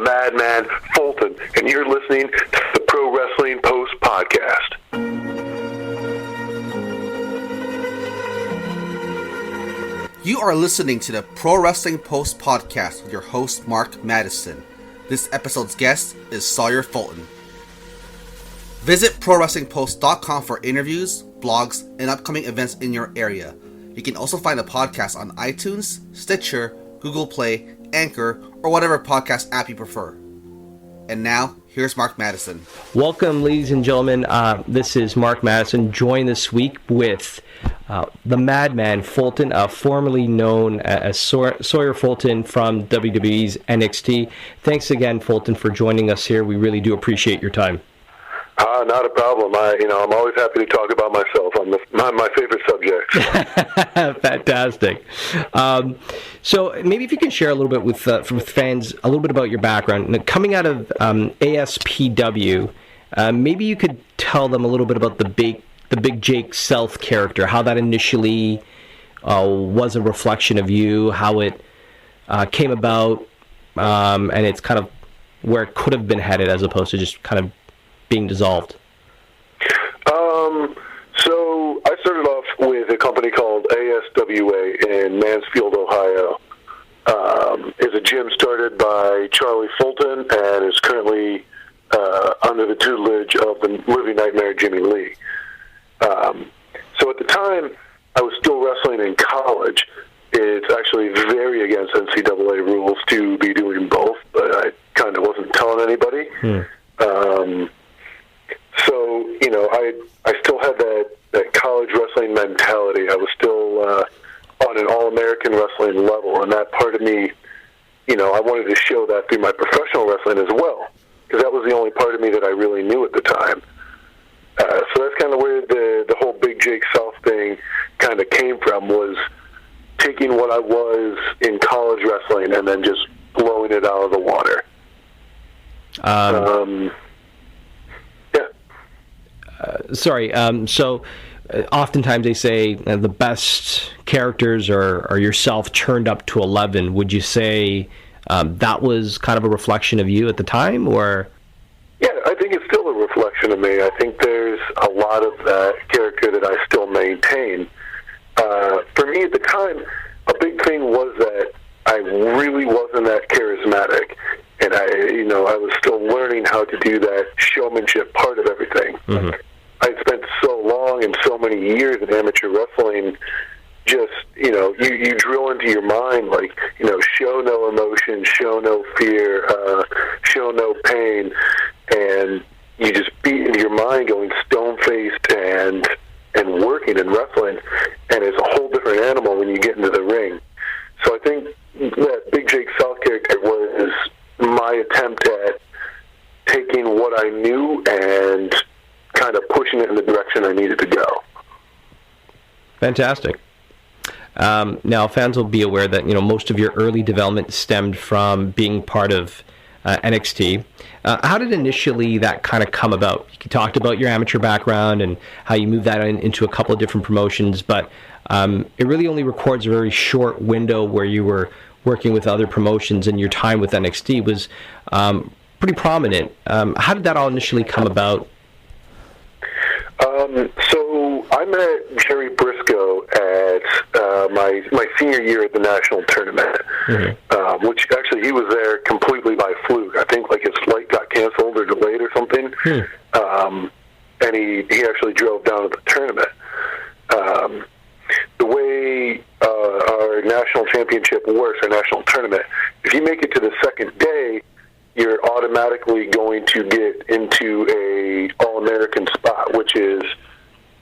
Madman Fulton, and you're listening to the Pro Wrestling Post Podcast. You are listening to the Pro Wrestling Post Podcast with your host, Mark Madison. This episode's guest is Sawyer Fulton. Visit ProWrestlingPost.com for interviews, blogs, and upcoming events in your area. You can also find the podcast on iTunes, Stitcher, Google Play, Anchor, or whatever podcast app you prefer. And now, here's Mark Madison. Welcome, ladies and gentlemen. This is Mark Madison, joined this week with the Madman Fulton, formerly known as Sawyer Fulton from WWE's NXT. Thanks again, Fulton, for joining us here. We really do appreciate your time. Not a problem. I'm always happy to talk about myself. I'm my favorite subject. Fantastic. So maybe if you can share a little bit with fans a little bit about your background. Now, coming out of ASPW, maybe you could tell them a little bit about the Big Jake South character, how that initially was a reflection of you, how it came about, and it's kind of where it could have been headed as opposed to just kind of being dissolved. So I started off with a company called ASWA in Mansfield, Ohio. It's a gym started by Charlie Fulton and is currently under the tutelage of the living nightmare Jimmy Lee. So at the time, I was still wrestling in college. It's actually very against NCAA rules to be doing both, but I kind of wasn't telling anybody. So, I still had that college wrestling mentality. I was still on an all-American wrestling level, and that part of me, I wanted to show that through my professional wrestling as well, because that was the only part of me that I really knew at the time. So that's kind of where the whole Big Jake South thing kind of came from, was taking what I was in college wrestling and then just blowing it out of the water. So oftentimes they say the best characters are yourself turned up to 11. Would you say that was kind of a reflection of you at the time, or? Yeah, I think it's still a reflection of me. I think there's a lot of that character that I still maintain. For me at the time, a big thing was that I really wasn't that charismatic, and I was still learning how to do that showmanship part of everything. Mm-hmm. I spent so long and so many years in amateur wrestling, just, you drill into your mind, show no emotion, show no fear, show no pain, and you just beat into your mind going stone-faced and working and wrestling, and it's a whole different animal when you get into the ring. So I think that Big Jake South character was my attempt at taking what I knew and kind of pushing it in the direction I needed to go. Fantastic. Now, fans will be aware that most of your early development stemmed from being part of NXT. How did initially that kind of come about? You talked about your amateur background and how you moved that into a couple of different promotions, but it really only records a very short window where you were working with other promotions, and your time with NXT was pretty prominent. How did that all initially come about? So I met Jerry Briscoe at my senior year at the national tournament, mm-hmm. Which actually he was there completely by fluke. I think his flight got canceled or delayed or something, and he actually drove down to the tournament. The way our national championship works, our national tournament, if you make it to the second day, you're automatically going to get into a All-American spot, which is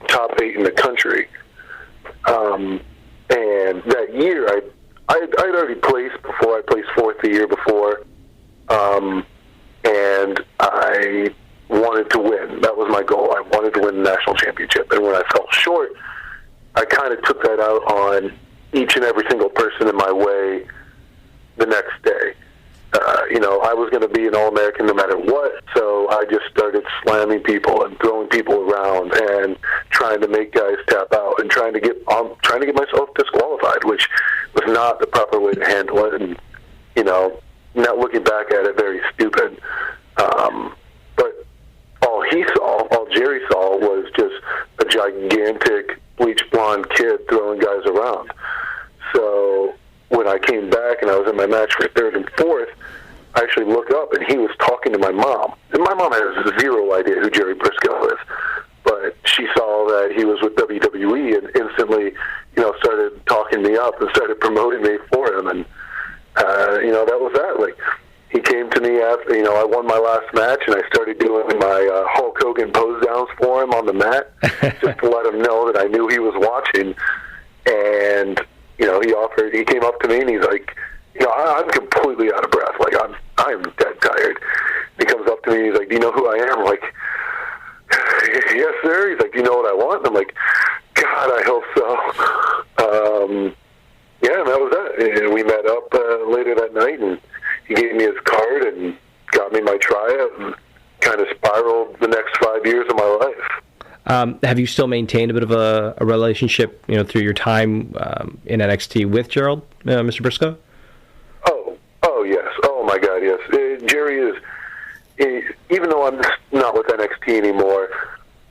top 8 in the country. And that year, I'd already placed before. I placed 4th the year before, and I wanted to win. That was my goal. I wanted to win the national championship. And when I fell short, I kind of took that out on each and every single person in my way the next day. I was going to be an All-American no matter what, so I just started slamming people and throwing people around and trying to make guys tap out and trying to get myself disqualified, which was not the proper way to handle it. And now looking back at it, very stupid. But all Jerry saw was just a gigantic bleach blonde kid throwing guys around. So when I came back and I was in my match for third and fourth, I actually looked up and he was talking to my mom. And my mom has zero idea who Jerry Briscoe is. But she saw that he was with WWE and instantly, started talking me up and started promoting me for him. And, that was that. Like, he came to me after, I won my last match and I started doing my Hulk Hogan pose downs for him on the mat just to let him know that I knew he was watching. And, he came up to me and he's like, I'm completely out of breath. Like, I'm dead tired. He comes up to me and he's like, do you know who I am? I'm like, yes, sir. He's like, do you know what I want? And I'm like, God, I hope so. And that was that. And we met up later that night, and he gave me his card and got me my tryout and kind of spiraled the next 5 years of my life. Have you still maintained a bit of a relationship, through your time in NXT with Gerald, Mr. Briscoe? Oh, yes. Oh, my God, yes. Jerry is, even though I'm not with NXT anymore,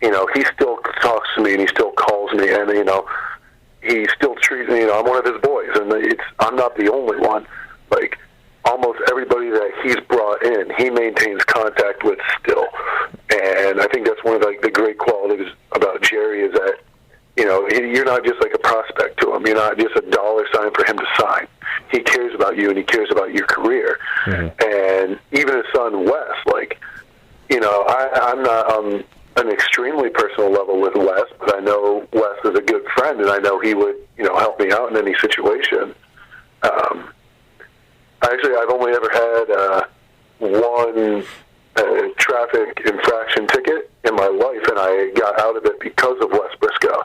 he still talks to me and he still calls me, and, he still treats me, I'm one of his boys, and I'm not the only one. Like, almost everybody that he's brought in, he maintains contact with still. And I think that's one of the great qualities about Jerry is that, you're not just like a prospect to him. You're not just a dollar sign for him to sign. He cares about you and he cares about your career. Mm-hmm. And even his son, Wes, I'm not on an extremely personal level with Wes, but I know Wes is a good friend and I know he would, help me out in any situation. Actually, I've only ever had one traffic infraction ticket in my life, and I got out of it because of Wes Briscoe.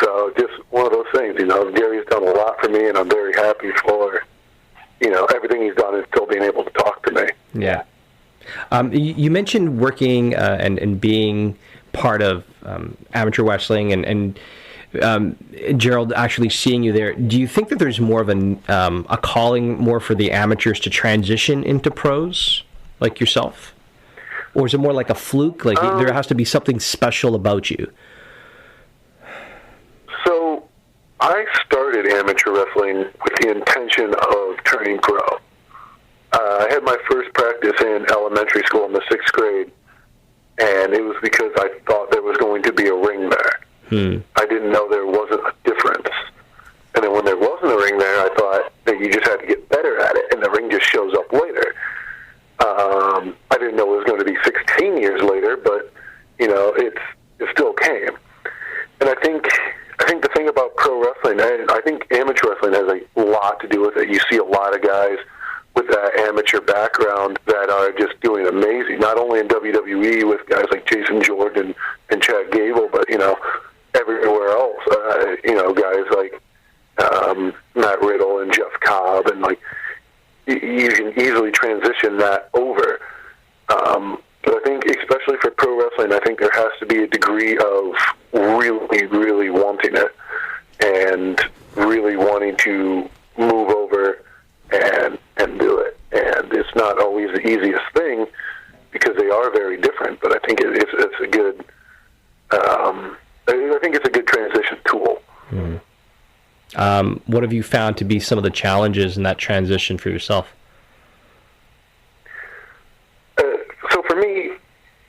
So just one of those things, Gary's done a lot for me, and I'm very happy for, everything he's done and still being able to talk to me. Yeah. You mentioned working and being part of amateur wrestling and Gerald actually seeing you there. Do you think that there's more of a calling more for the amateurs to transition into pros like yourself? Or is it more like a fluke? Like there has to be something special about you? So I started amateur wrestling with the intention of turning pro. I had my first practice in elementary school in the 6th grade, and it was because I thought there was going to be a ring there. I didn't know there wasn't a difference. And then when there wasn't a ring there, I thought that you just had to get better at it, and the ring just shows up later. I didn't know it was going to be 16 years later, but, it still came. And I think the thing about pro wrestling, I think amateur wrestling has a lot to do with it. You see a lot of guys with that amateur background that are just doing amazing, not only in WWE with guys like Jason Jordan and Chad Gable, but, everywhere else. Guys like Matt Riddle and Jeff Cobb, and you can easily transition that over. But I think, especially for pro wrestling, I think there has to be a degree of really, really wanting it and really wanting to move over and do it. And it's not always the easiest thing because they are very different. But I think it's a good. I think it's a good transition tool. What have you found to be some of the challenges in that transition for yourself? So for me,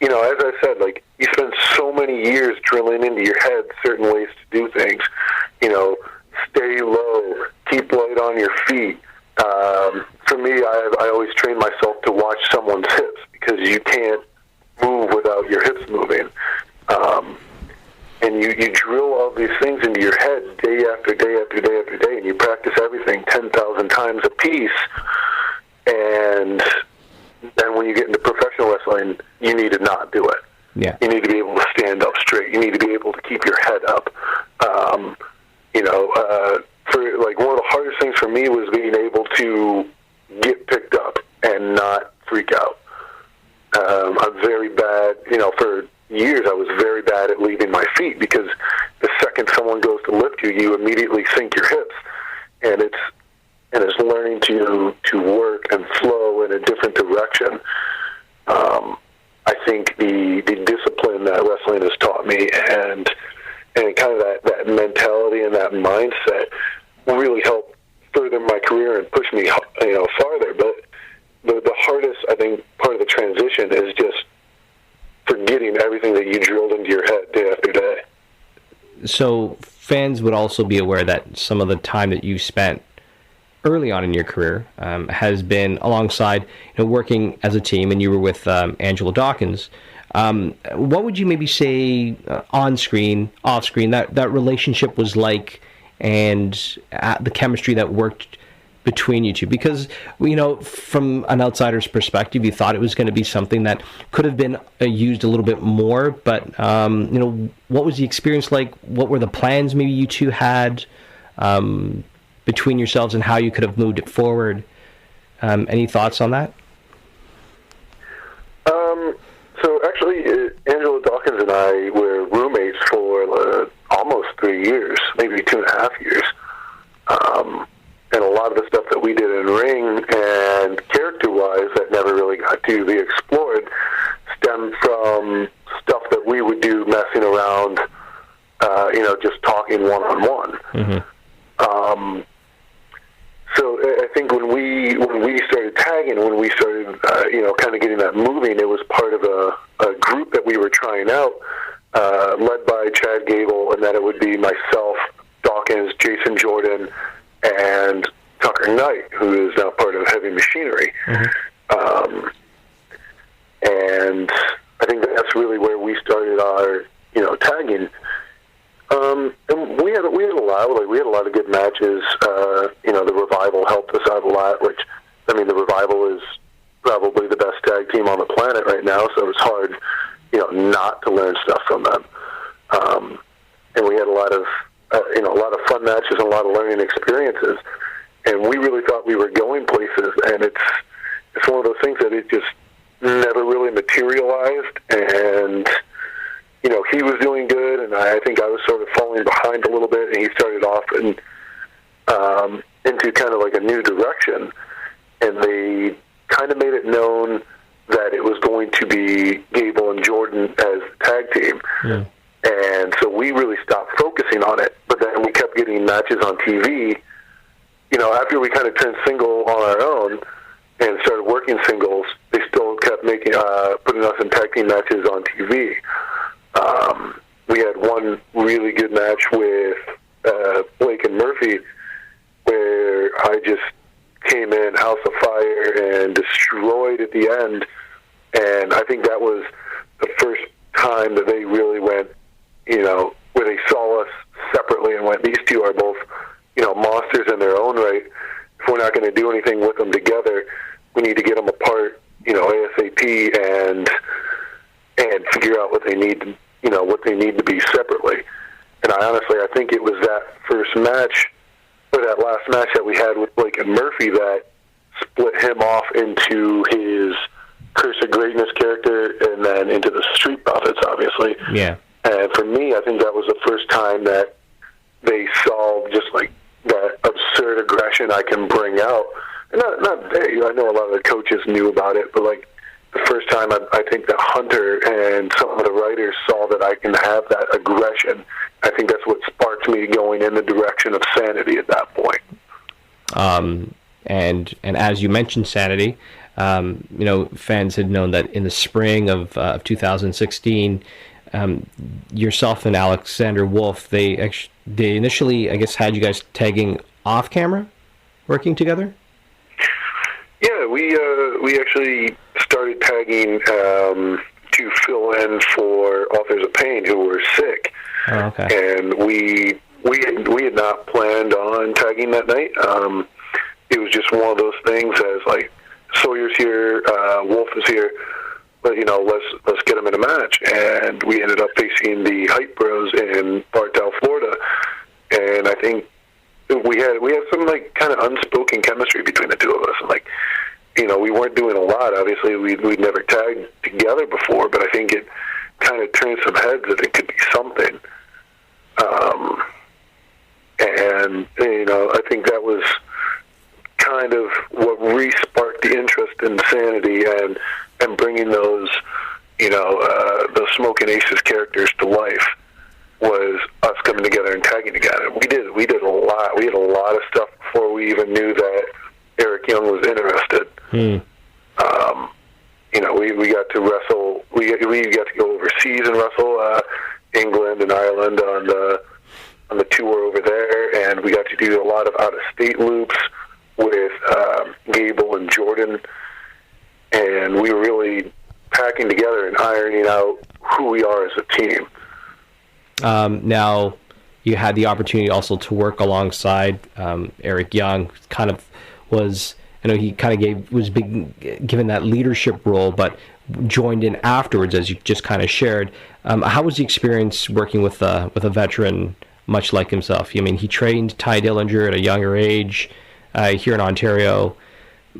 as I said, you spend so many years drilling into your head certain ways to do things. Stay low, keep light on your feet. For me, I always train myself to watch someone's hips because you can't move without your hips moving. And you drill all these things into your head day after day after day after day, and you practice everything 10,000 times a piece. And then when you get into professional wrestling, you need to not do it. Yeah. You need to be able to stand up straight. You need to be able to keep your head up. One of the hardest things for me was being able to get picked up and not freak out. I'm very bad, for years I was very bad at leaving my feet because the second someone goes to lift you, you immediately sink your hips. And it's and is learning to work and flow in a different direction. I think the discipline that wrestling has taught me and kind of that mentality and that mindset will really help further my career and push me, farther. But the hardest, I think, part of the transition is just forgetting everything that you drilled into your head day after day. So fans would also be aware that some of the time that you spent early on in your career has been alongside working as a team, and you were with Angelo Dawkins. What would you maybe say on screen, off screen, that relationship was like, and the chemistry that worked between you two? Because from an outsider's perspective, you thought it was going to be something that could have been used a little bit more, but what was the experience like? What were the plans maybe you two had between yourselves, and how you could have moved it forward? Any thoughts on that? So actually, Angelo Dawkins and I were roommates for almost 3 years, maybe 2.5 years. And a lot of the stuff that we did in ring and character-wise that never really got to be explored stemmed from stuff that we would do messing around, just talking one-on-one. Mm-hmm. So I think when we started tagging, when we started, kind of getting that moving, it was part of a group that we were trying out, led by Chad Gable, and then it would be myself, Dawkins, Jason Jordan, and Tucker Knight, who is now part of Heavy Machinery. Mm-hmm. And I think that's really where we started our, tagging. And we had a lot. We had a lot of good matches. The Revival helped us out a lot. Which, the Revival is probably the best tag team on the planet right now. So it was hard, not to learn stuff from them. And we had a lot of fun matches and a lot of learning experiences. And we really thought we were going places. And it's one of those things that it just never really materialized. And he was doing good, and I think I was sort of falling behind a little bit, and he started off into kind of like a new direction, and they kind of made it known that it was going to be Gable and Jordan as the tag team. Yeah. And so we really stopped focusing on it, but then we kept getting matches on TV. After we kind of turned single on our own and started working singles, they still kept putting us in tag team matches on TV. We had one really good match with Blake and Murphy where I just came in House of Fire and destroyed at the end. And I think that was the first time that they really went, where they saw us separately and went, these two are both, monsters in their own right. If we're not going to do anything with them together, we need to get them apart, ASAP and figure out what they need to what they need to be separately. And I think it was that first match, or that last match that we had with Blake and Murphy, that split him off into his Curse of Greatness character and then into the Street Profits, obviously. Yeah. And for me, I think that was the first time that they saw just like that absurd aggression I can bring out. And not they, I know a lot of the coaches knew about it, but like, the first time I think that Hunter and some of the writers saw that I can have that aggression. I think that's what sparked me going in the direction of Sanity at that point. And as you mentioned Sanity, fans had known that in the spring of 2016, yourself and Alexander Wolf, they initially, I guess, had you guys tagging off camera, working together? Yeah, we actually started tagging to fill in for Authors of Pain, who were sick. Oh, okay. And we had not planned on tagging that night. It was just one of those things as like, Sawyer's here, Wolf is here, but let's get them in a match. And we ended up facing the Hype Bros in Bartow, Florida, and I think we had some like kind of unspoken chemistry between the two of us. And like, we weren't doing a lot. Obviously, we'd never tagged together before, but I think it kind of turned some heads that it could be something. And I think that was kind of what re-sparked the interest in Sanity and bringing those, those Smoking Aces characters to life was us coming together and tagging together. We did a lot. We had a lot of stuff before we even knew that Eric Young was interested. We got to wrestle. We got to go overseas and wrestle England and Ireland on the tour over there, and we got to do a lot of out-of-state loops with Gable and Jordan, and we were really packing together and ironing out who we are as a team. Now, you had the opportunity also to work alongside Eric Young. Kind of was, he kind of was given that leadership role, but joined in afterwards, as you just kind of shared. How was the experience working with a veteran much like himself? I mean, he trained Ty Dillinger at a younger age here in Ontario.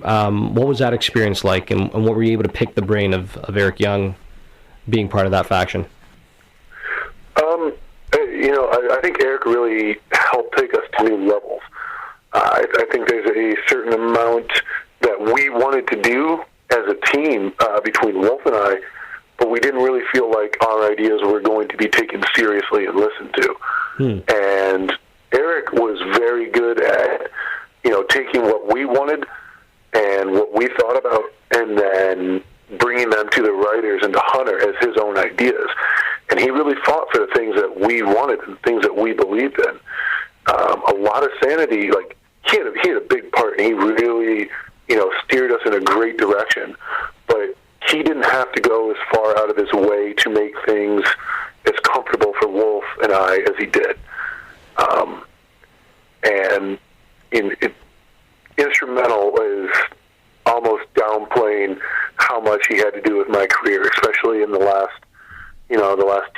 What was that experience like, and what were you able to pick the brain of Eric Young being part of that faction? I think Eric really helped take us to new levels. I think there's a certain amount that we wanted to do as a team between Wolf and I, but we didn't really feel like our ideas were going to be taken seriously and listened to. And Eric was very good at, taking what we wanted and what we thought about, and then bringing them to the writers and to Hunter as his own ideas. And he really fought for the things that we wanted and things that we believed in. A lot of Sanity, he had a big part, and he really, steered us in a great direction. But he didn't have to go as far out of his way to make things as comfortable for Wolf and I as he did. Instrumental is almost downplaying how much he had to do with my career, especially in the last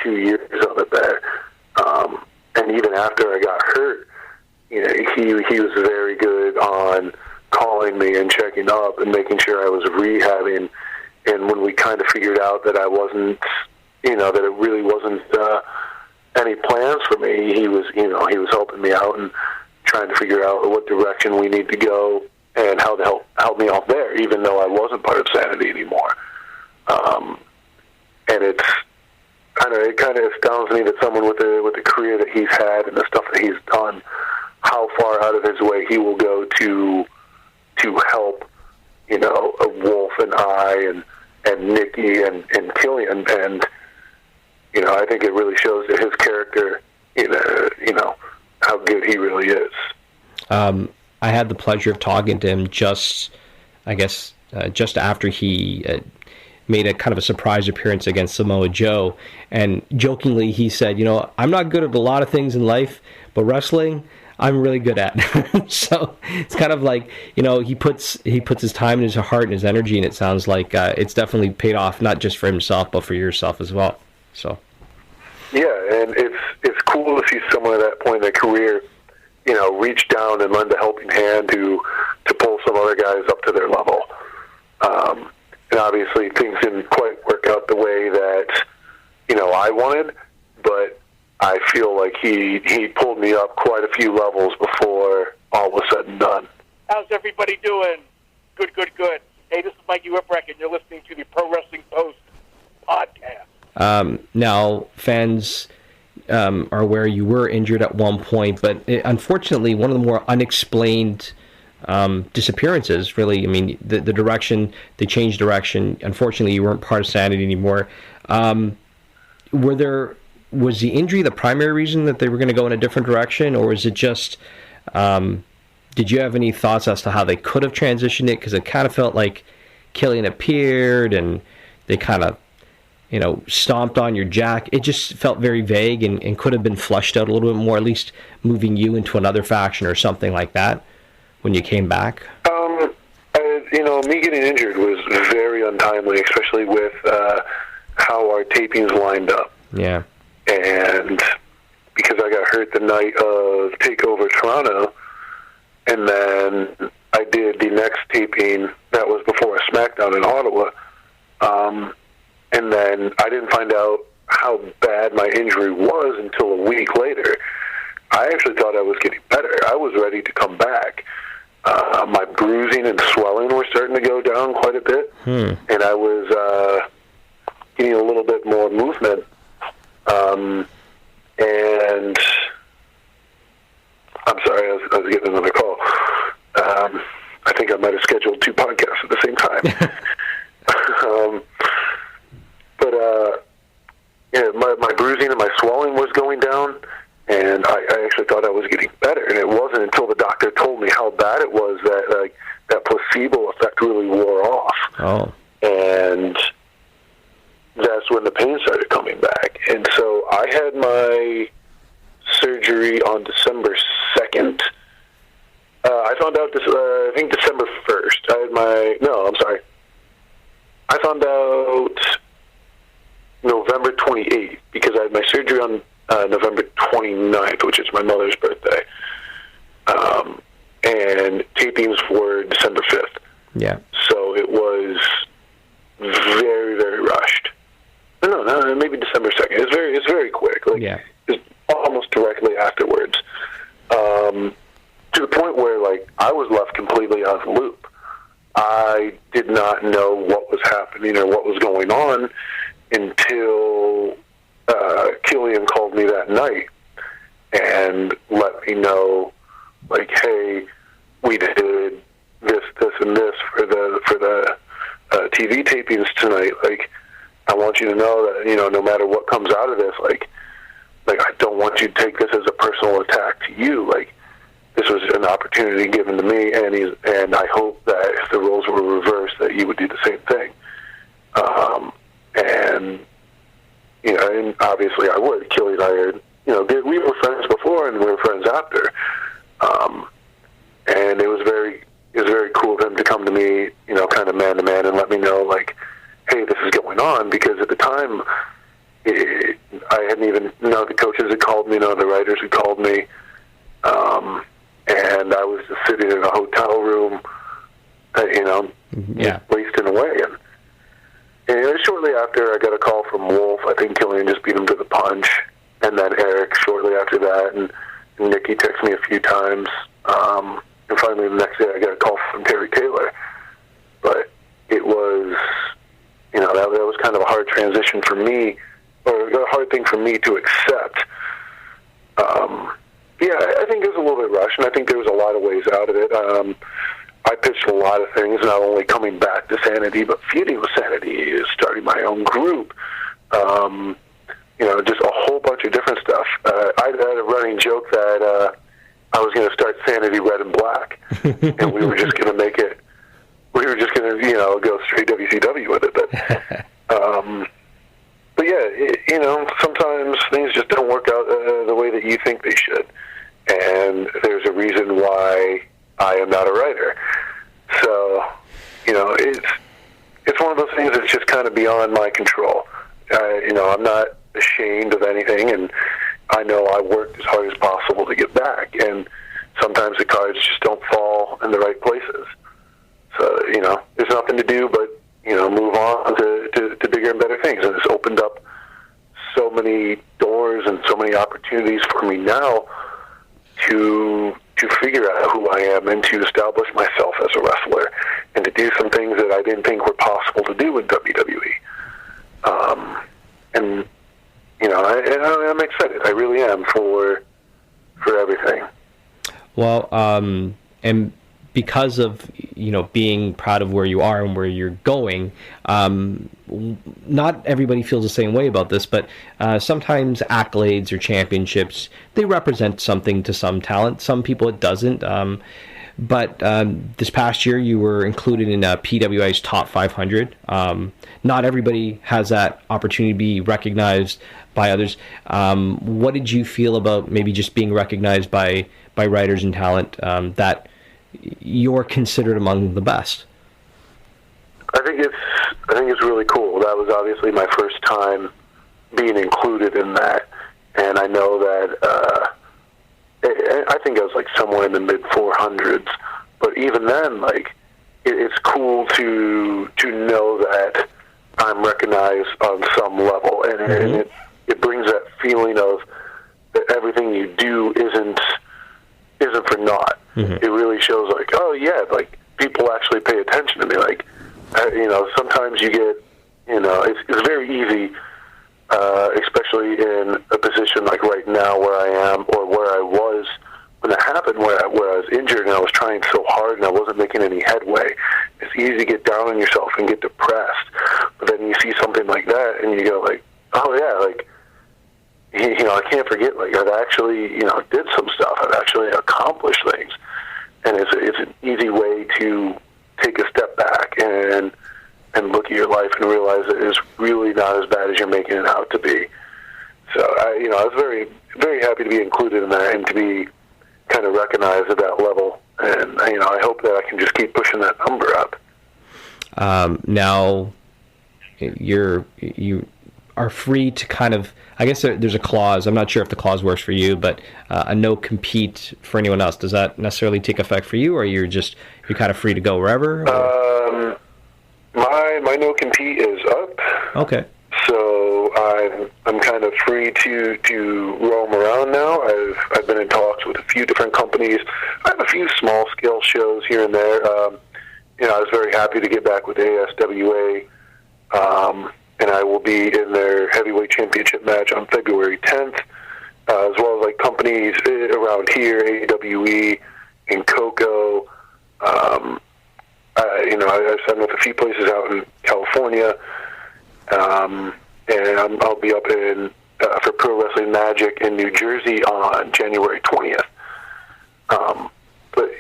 2 years of it there. And even after I got hurt, he was very good on calling me and checking up and making sure I was rehabbing. And when we kind of figured out that I wasn't, that it really wasn't any plans for me, he was helping me out and trying to figure out what direction we need to go and how to help me out there, even though I wasn't part of Sanity anymore. And it kind of astounds me that someone with the career that he's had and the stuff that he's done, how far out of his way he will go to help, a Wolf and I and Nikki and Killian. And I think it really shows that his character, how good he really is. I had the pleasure of talking to him just after he made a kind of a surprise appearance against Samoa Joe, and jokingly he said, I'm not good at a lot of things in life, but wrestling I'm really good at. So it's kind of like, he puts his time and his heart and his energy, and it sounds like it's definitely paid off, not just for himself, but for yourself as well. So yeah, and it's cool to see someone at that point in their career, reach down and lend a helping hand to pull some other guys up to their level. And obviously things didn't quite work out the way that, I wanted, but I feel like he pulled me up quite a few levels before all was said and done. How's everybody doing? Good. Hey, this is Mikey Whipwreck, and you're listening to the Pro Wrestling Post podcast. Now, fans are aware you were injured at one point, but unfortunately, one of the more unexplained disappearances, really. I mean, the direction, they changed direction. Unfortunately, you weren't part of Sanity anymore. Was the injury the primary reason that they were going to go in a different direction, or is it just, did you have any thoughts as to how they could have transitioned it? Because it kind of felt like Killian appeared, and they kind of, stomped on your jack. It just felt very vague and could have been fleshed out a little bit more, at least moving you into another faction or something like that when you came back. Me getting injured was very untimely, especially with how our tapings lined up. Yeah. And because I got hurt the night of TakeOver Toronto, and then I did the next taping that was before a SmackDown in Ottawa, and then I didn't find out how bad my injury was until a week later. I actually thought I was getting better. I was ready to come back, my bruising and swelling were starting to go down quite a bit, and I was getting a little bit more movement. And I'm sorry, I was getting another call. I think I might have scheduled 2 podcasts at the same time. My bruising and my swelling was going down, and I actually thought I was getting better. And it wasn't until the doctor told me how bad it was that that placebo effect really wore off. Oh. And that's when the pain started coming back. And so I had my surgery on December 2nd. I found out I think December 1st. I found out November 28th because I had my surgery on November 29th, which is my mother's birthday. And tapings were December 5th. Yeah. So it was very, very rushed. No, maybe December 2nd. It's very quick. Yeah. It's almost directly afterwards. To the point where, I was left completely out of the loop. I did not know what was happening or what was going on until Killian called me that night and let me know, hey, we did this, and this for the TV tapings tonight. I want you to know that, no matter what comes out of this, I don't want you to take this as a personal attack to you. This was an opportunity given to me, and I hope that if the roles were reversed, that you would do the same thing. And obviously I would. Killy and I are, we were friends before and we were friends after. And it was very cool of him to come to me, kind of man to man and let me know, hey, this is going on, because at the time, I hadn't even, the coaches had called me, the writers had called me, and I was just sitting in a hotel room, wasting away. And shortly after, I got a call from Wolf. I think Killian just beat him to the punch, and then Eric shortly after that, and Nikki texted me a few times, and finally the next day I got a call from Terry Taylor. But it was, that was kind of a hard transition for me, or a hard thing for me to accept. I think it was a little bit rushed, and I think there was a lot of ways out of it. I pitched a lot of things, not only coming back to Sanity, but feuding with Sanity, starting my own group, just a whole bunch of different stuff. I had a running joke that I was going to start Sanity Red and Black, and we were just going to make it, go straight WCW with it. But yeah, sometimes things just don't work out the way that you think they should. And there's a reason why I am not a writer. So, it's one of those things that's just kind of beyond my control. I'm not ashamed of anything, and I know I worked as hard as possible to get back. And sometimes the cards just don't fall in the right places. So, there's nothing to do but, move on to bigger and better things. And it's opened up so many doors and so many opportunities for me now to figure out who I am and to establish myself as a wrestler and to do some things that I didn't think were possible to do in WWE. I'm excited. I really am for everything. Well, and because of being proud of where you are and where you're going, not everybody feels the same way about this, but sometimes accolades or championships, they represent something to some talent. Some people it doesn't. But this past year you were included in PWI's top 500. Not everybody has that opportunity to be recognized by others. What did you feel about maybe just being recognized by writers and talent that you're considered among the best? I think it's really cool. That was obviously my first time being included in that, and I know that I think I was somewhere in the mid 400s. But even then, it's cool to know that I'm recognized on some level, and it brings that feeling of that everything you do isn't for naught. it really shows like, oh yeah, like people actually pay attention to me. Like, sometimes you get, it's very easy, especially in a position like right now where I am or where I was when it happened, where I was injured and I was trying so hard and I wasn't making any headway. It's easy to get down on yourself and get depressed. But then you see something like that and you go like, oh yeah, like, I can't forget, like, I've actually, did some stuff. I've actually accomplished things. And it's an easy way to take a step back and look at your life and realize that it's really not as bad as you're making it out to be. So, I was very, very happy to be included in that and to be kind of recognized at that level. And, I hope that I can just keep pushing that number up. Now, you are free to kind of, I guess there's a clause, I'm not sure if the clause works for you, but a no-compete for anyone else. Does that necessarily take effect for you, or you're kind of free to go wherever? My no-compete is up. Okay. So I'm kind of free to roam around now. I've been in talks with a few different companies. I have a few small-scale shows here and there. I was very happy to get back with ASWA, and I will be in their heavyweight championship match on February 10th, as well as like companies around here, AWE and Coco. I've signed with a few places out in California, and I'll be up in for Pro Wrestling Magic in New Jersey on January 20th. But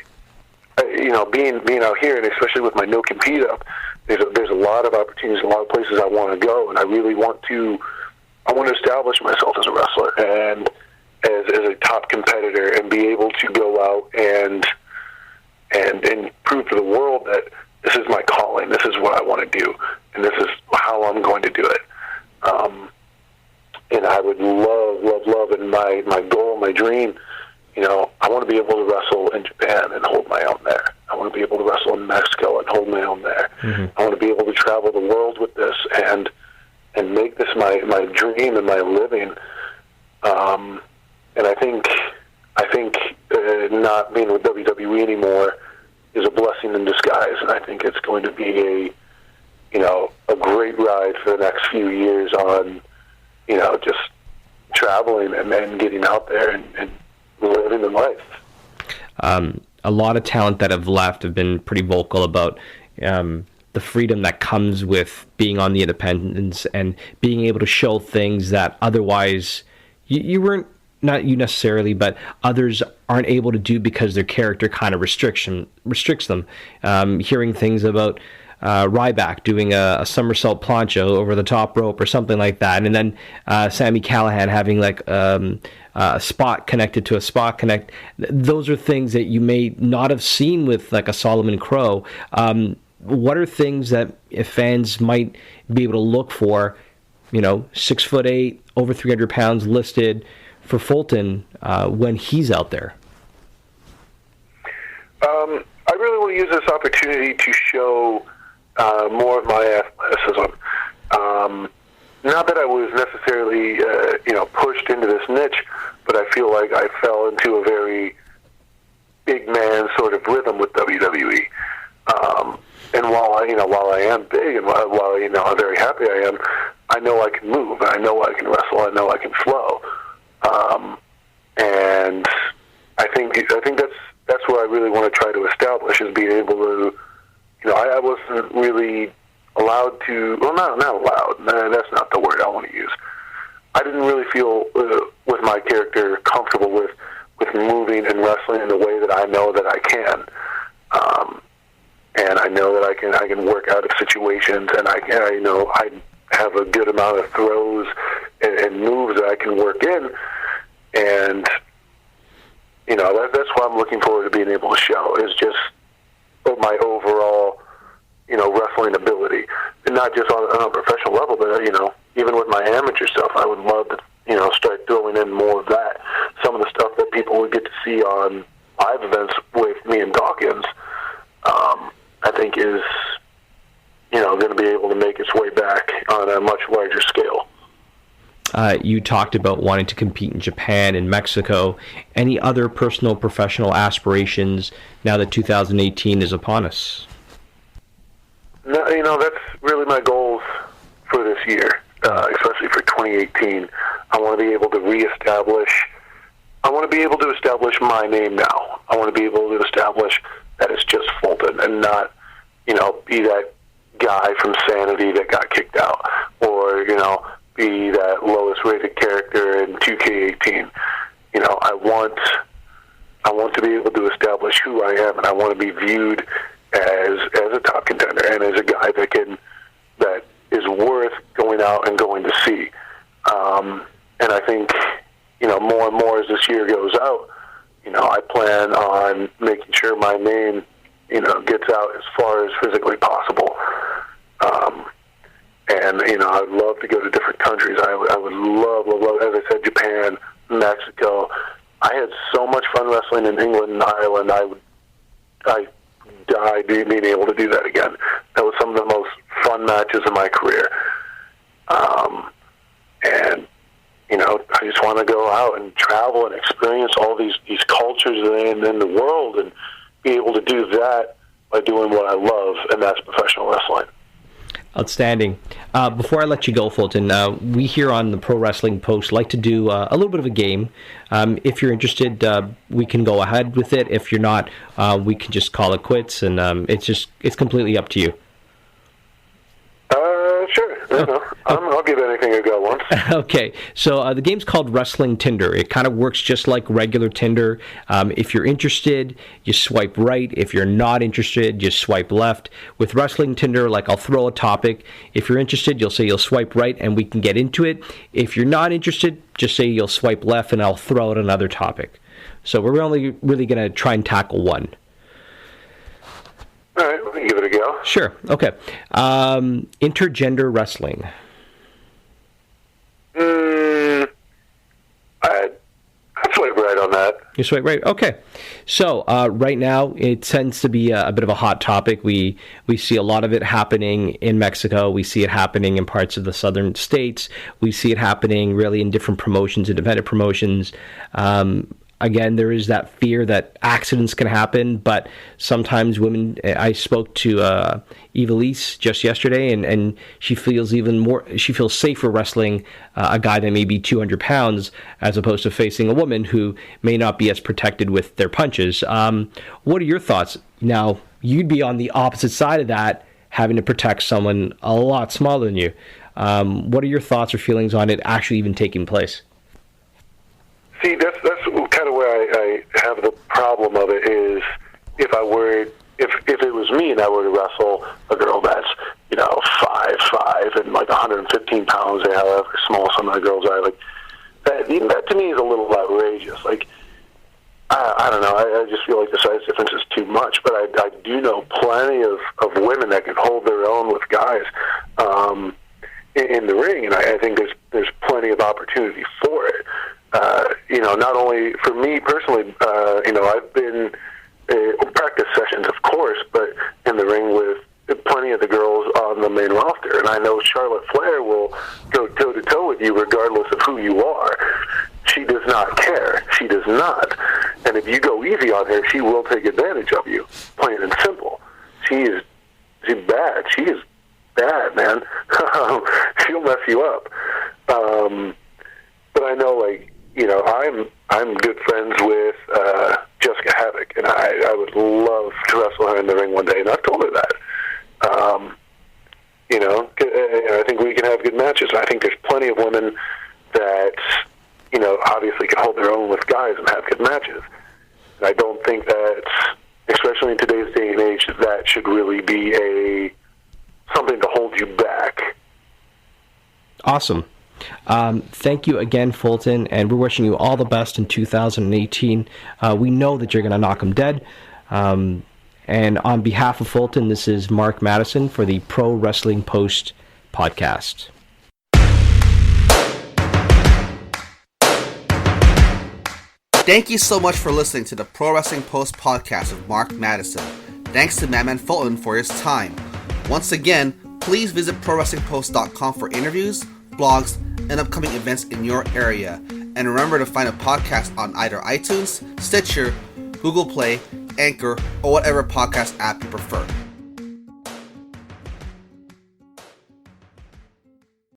being out here, and especially with my no compete up, there's a lot of opportunities, a lot of places I want to go, and I really want to establish myself as a wrestler and as a top competitor, and be able to go out and prove to the world that this is my calling, this is what I want to do, and this is how I'm going to do it. And I would love, and my goal, my dream, I want to be able to wrestle in Japan and hold my own there. I want to be able to wrestle in Mexico and hold my own there. Mm-hmm. I want to be able to travel the world with this and make this my dream and my living. And I think not being with WWE anymore is a blessing in disguise, and I think it's going to be a great ride for the next few years on, just traveling and getting out there and living the life. A lot of talent that have left have been pretty vocal about the freedom that comes with being on the independents and being able to show things that otherwise you weren't, not you necessarily, but others aren't able to do because their character kind of restricts them. Hearing things about Ryback doing a somersault plancha over the top rope or something like that, and then Sami Callihan having like a spot connected to a spot connect. Those are things that you may not have seen with like a Solomon Crow. What are things that if fans might be able to look for? 6'8", over 300 pounds, listed for Fulton when he's out there. I really want to use this opportunity to show more of my athleticism. Not that I was necessarily, pushed into this niche, but I feel like I fell into a very big man sort of rhythm with WWE. And while I am big, and while I'm very happy I am, I know I can move, and I know I can wrestle, I know I can flow. And I think that's what I really want to try to establish, is being able to, I wasn't really allowed to, well, not allowed, that's not the word I want to use. I didn't really feel with my character comfortable with moving and wrestling in the way that I know that I can. And I know that I can work out of situations, and I have a good amount of throws and moves that I can work in, and that's what I'm looking forward to being able to show, is just my overall wrestling ability, and not just on a professional level, but even with my amateur stuff, I would love to start throwing in more of that. Some of the stuff that people would get to see on live events with me and Dawkins, I think is going to be able to make its way back on a much larger scale. You talked about wanting to compete in Japan and Mexico. Any other personal, professional aspirations now that 2018 is upon us? No, that's really my goals for this year, especially for 2018. I want to be able to establish my name now. I want to be able to establish that it's just Fulton and not, be that guy from Sanity that got kicked out, or, be that lowest rated character in 2K18. I want to be able to establish who I am, and I want to be viewed as a top contender and as a guy that is worth going out and going to see. And I think, more and more as this year goes out, I plan on making sure my name, gets out as far as physically possible. And, I'd love to go to different countries. I would love, as I said, Japan, Mexico. I had so much fun wrestling in England and Ireland. I died being able to do that again. That was some of the most fun matches of my career. And, I just want to go out and travel and experience all these cultures in the world and be able to do that by doing what I love, and that's professional wrestling. Outstanding. Before I let you go, Fulton, we here on the Pro Wrestling Post like to do a little bit of a game. If you're interested, we can go ahead with it. If you're not, we can just call it quits, and it's completely up to you. Sure. I'll give anything a go once. Okay, so the game's called Wrestling Tinder. It kind of works just like regular Tinder. If you're interested, you swipe right. If you're not interested, you swipe left. With Wrestling Tinder, I'll throw a topic. If you're interested, you'll swipe right, and we can get into it. If you're not interested, just say you'll swipe left, and I'll throw out another topic. So we're only really going to try and tackle one. All right, we can give it a go. Sure. Okay. Intergender wrestling. I'd swipe right on that. You swipe right. Okay. So right now it tends to be a bit of a hot topic. We see a lot of it happening in Mexico. We see it happening in parts of the southern states. We see it happening really in different promotions, independent promotions. Again, there is that fear that accidents can happen, but sometimes women, I spoke to Evilise just yesterday, and she feels safer wrestling a guy that may be 200 pounds as opposed to facing a woman who may not be as protected with their punches. What are your thoughts? Now, you'd be on the opposite side of that, having to protect someone a lot smaller than you. What are your thoughts or feelings on it actually even taking place? See, that's kind of where I have the problem of it is if it was me and I were to wrestle a girl that's 5'5" and 115 pounds, however small some of the girls are, that to me is a little outrageous. I don't know. I just feel like the size difference is too much. But I do know plenty of women that can hold their own with guys in the ring, and I think there's plenty of opportunity for it. Not only for me personally, I've been practice sessions, of course, but in the ring with plenty of the girls on the main roster. And I know Charlotte Flair will go toe-to-toe with you regardless of who you are. She does not care. She does not. And if you go easy on her, she will take advantage of you, plain and simple. She's bad. She is bad, man. She'll mess you up. But I know, I'm good friends with Jessica Havoc, and I would love to wrestle her in the ring one day, and I've told her that. I think we can have good matches. I think there's plenty of women that, obviously can hold their own with guys and have good matches. And I don't think that, especially in today's day and age, that should really be something to hold you back. Awesome. Thank you again, Fulton, and we're wishing you all the best in 2018. We know that you're going to knock them dead. And on behalf of Fulton, this is Mark Madison for the Pro Wrestling Post podcast. Thank you so much for listening to the Pro Wrestling Post podcast with Mark Madison. Thanks to Madman Fulton for his time. Once again, please visit ProWrestlingPost.com for interviews, blogs, and upcoming events in your area. And remember to find a podcast on either iTunes, Stitcher, Google Play, Anchor, or whatever podcast app you prefer.